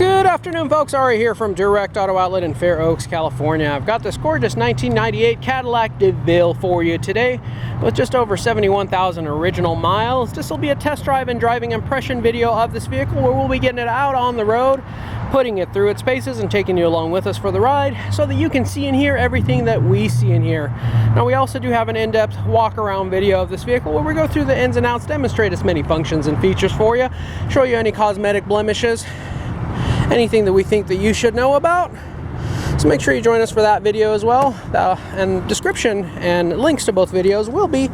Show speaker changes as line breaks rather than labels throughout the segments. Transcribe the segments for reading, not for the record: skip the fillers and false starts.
Good afternoon, folks. Ari here from Direct Auto Outlet in Fair Oaks, California. I've got this gorgeous 1998 Cadillac Deville for you today with just over 71,000 original miles. This will be a test drive and driving impression video of this vehicle where we'll be getting it out on the road, putting it through its paces and taking you along with us for the ride so that you can see and hear everything that we see and hear. Now, we also do have an in-depth walk-around video of this vehicle where we go through the ins and outs, demonstrate its many functions and features for you, show you any cosmetic blemishes, anything that we think that you should know about. So make sure you join us for that video as well. And description and links to both videos will be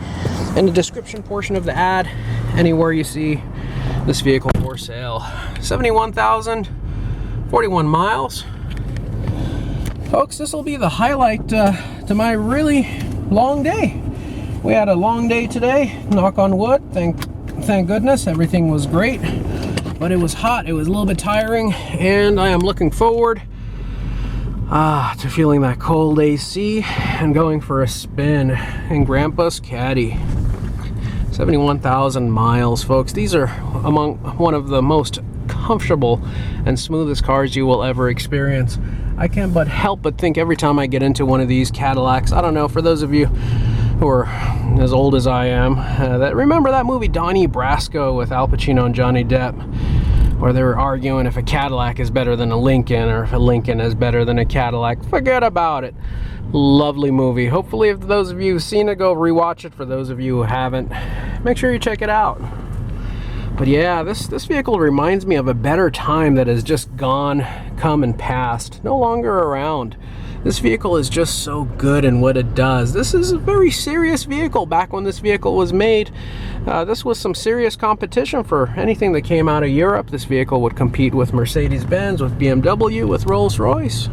in the description portion of the ad anywhere you see this vehicle for sale. 71,041 miles. Folks, this will be the highlight to my really long day. We had a long day today, knock on wood. Thank goodness, everything was great. But it was hot, it was a little bit tiring, and I am looking forward to feeling that cold AC and going for a spin in Grandpa's Cadi. 71,000 miles, folks. These are among one of the most comfortable and smoothest cars you will ever experience. I can't but help but think every time I get into one of these Cadillacs, I don't know, for those of you who are as old as I am, that remember that movie Donnie Brasco with Al Pacino and Johnny Depp, where they were arguing if a Cadillac is better than a Lincoln or if a Lincoln is better than a Cadillac. Forget about it. Lovely movie. Hopefully, if those of you who've seen it, go rewatch it. For those of you who haven't, make sure you check it out. But yeah, this vehicle reminds me of a better time that has just gone, come and passed, no longer around. This vehicle is just so good in what it does. This is a very serious vehicle. Back when this vehicle was made, this was some serious competition for anything that came out of Europe. This vehicle would compete with Mercedes-Benz, with BMW, with Rolls-Royce.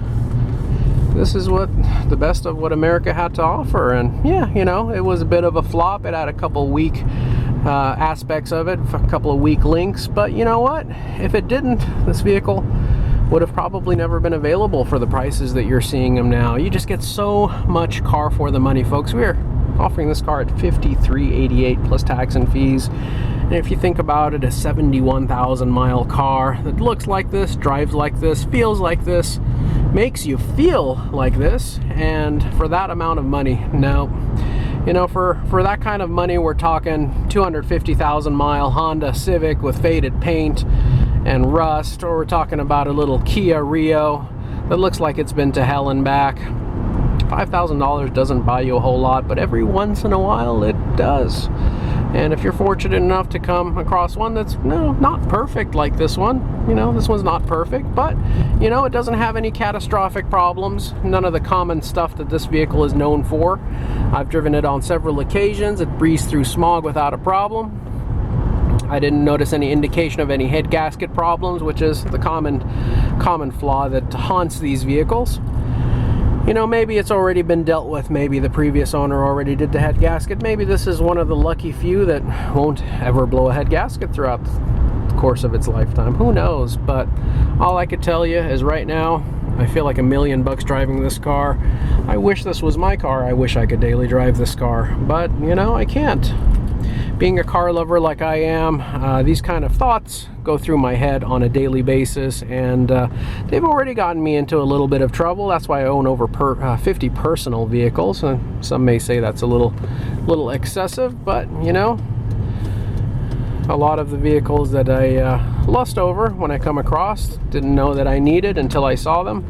This is what the best of what America had to offer. And yeah, you know, it was a bit of a flop. It had a couple weak aspects of it, a couple of weak links. But you know what? If it didn't, this vehicle would have probably never been available for the prices that you're seeing them now. You just get so much car for the money, folks. We're offering this car at $53.88 plus tax and fees. And if you think about it, a 71,000 mile car that looks like this, drives like this, feels like this, makes you feel like this, and for that amount of money, no. You know, for that kind of money, we're talking 250,000 mile Honda Civic with faded paint and rust, or we're talking about a little Kia Rio that looks like it's been to hell and back. $5,000 doesn't buy you a whole lot, but every once in a while it does. And if you're fortunate enough to come across one that's not perfect like this one, you know, this one's not perfect, but you know, it doesn't have any catastrophic problems, none of the common stuff that this vehicle is known for. I've driven it on several occasions. It breezed through smog without a problem. I didn't notice any indication of any head gasket problems, which is the common flaw that haunts these vehicles. You know, maybe it's already been dealt with. Maybe the previous owner already did the head gasket. Maybe this is one of the lucky few that won't ever blow a head gasket throughout the course of its lifetime. Who knows? But all I could tell you is right now, I feel like $1,000,000 driving this car. I wish this was my car. I wish I could daily drive this car, but you know, I can't. Being a car lover like I am, these kind of thoughts go through my head on a daily basis, and they've already gotten me into a little bit of trouble. That's why I own over 50 personal vehicles, and some may say that's a little excessive, but you know, a lot of the vehicles that I lust over when I come across, didn't know that I needed until I saw them.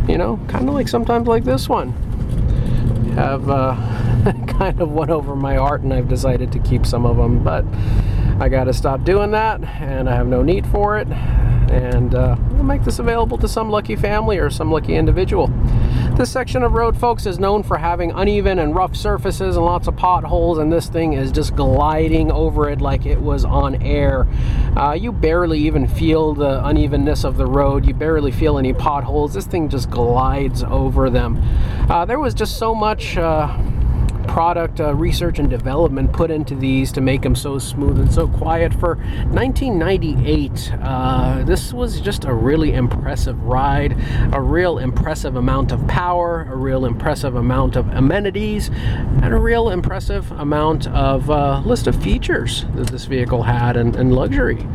You know, kind of like sometimes like this one. Have kind of won over my heart, and I've decided to keep some of them, but I gotta stop doing that, and I have no need for it, and we'll make this available to some lucky family or some lucky individual. This section of road, folks, is known for having uneven and rough surfaces and lots of potholes, and this thing is just gliding over it like it was on air. You barely even feel the unevenness of the road. You barely feel any potholes. This thing just glides over them. There was just so much product research and development put into these to make them so smooth and so quiet. For 1998, this was just a really impressive ride, a real impressive amount of power, a real impressive amount of amenities, and a real impressive amount of list of features that this vehicle had, and luxury.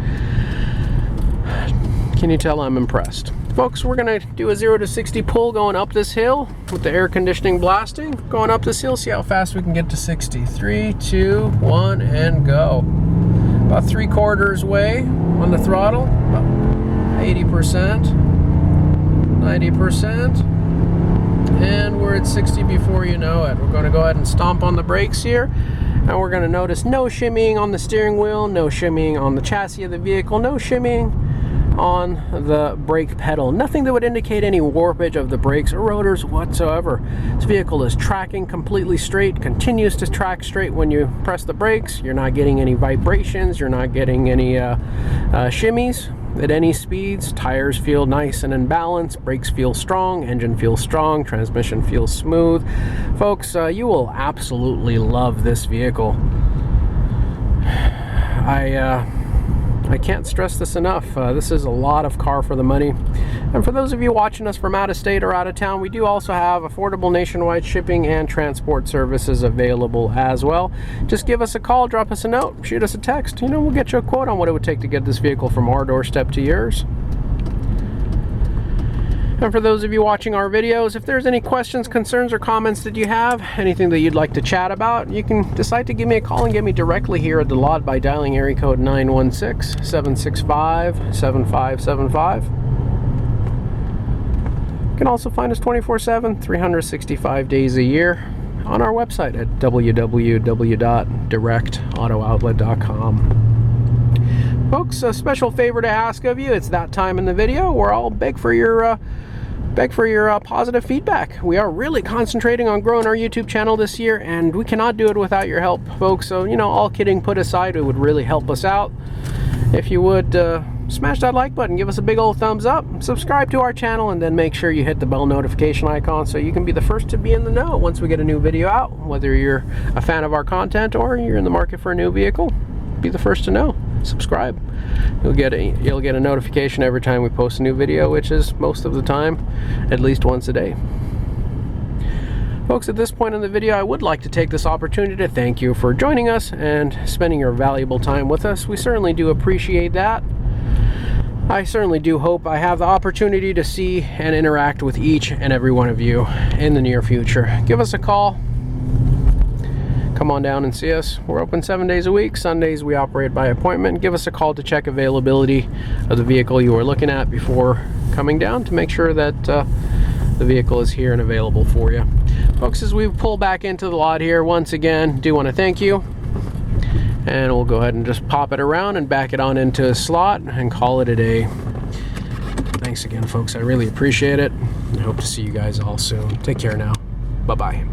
Can you tell I'm impressed? Folks, we're gonna do a 0 to 60 pull going up this hill with the air conditioning blasting. Going up this hill, see how fast we can get to 60. 3, 2, 1, and go. About 3/4 way on the throttle, about 80%, 90%, and we're at 60 before you know it. We're gonna go ahead and stomp on the brakes here, and we're gonna notice no shimmying on the steering wheel, no shimmying on the chassis of the vehicle, no shimmying on the brake pedal. Nothing that would indicate any warpage of the brakes or rotors whatsoever. This vehicle is tracking completely straight, continues to track straight when you press the brakes. You're not getting any vibrations, you're not getting any shimmies at any speeds. Tires feel nice and in balance, brakes feel strong, engine feels strong, transmission feels smooth. Folks, you will absolutely love this vehicle. I can't stress this enough. This is a lot of car for the money. And for those of you watching us from out of state or out of town, we do also have affordable nationwide shipping and transport services available as well. Just give us a call, drop us a note, shoot us a text. You know, we'll get you a quote on what it would take to get this vehicle from our doorstep to yours. And for those of you watching our videos, if there's any questions, concerns, or comments that you have, anything that you'd like to chat about, you can decide to give me a call and get me directly here at the lot by dialing area code 916-765-7575. You can also find us 24/7, 365 days a year on our website at www.directauto.com. Folks, a special favor to ask of you. It's that time in the video where I'll beg for your positive feedback. We are really concentrating on growing our YouTube channel this year, and we cannot do it without your help, folks. So, you know, all kidding put aside, it would really help us out if you would smash that like button, give us a big old thumbs up, subscribe to our channel, and then make sure you hit the bell notification icon so you can be the first to be in the know once we get a new video out. Whether you're a fan of our content or you're in the market for a new vehicle, be the first to know. Subscribe. You'll get a notification every time we post a new video, which is most of the time at least once a day. Folks, at this point in the video, I would like to take this opportunity to thank you for joining us and spending your valuable time with us. We certainly do appreciate that. I certainly do hope I have the opportunity to see and interact with each and every one of you in the near future. Give us a call. Come on down and see us. We're open 7 days a week. Sundays we operate by appointment. Give us a call to check availability of the vehicle you are looking at before coming down to make sure that the vehicle is here and available for you. Folks, as we pull back into the lot here, once again, do want to thank you. And we'll go ahead and just pop it around and back it on into a slot and call it a day. Thanks again, folks. I really appreciate it. I hope to see you guys all soon. Take care now. Bye-bye.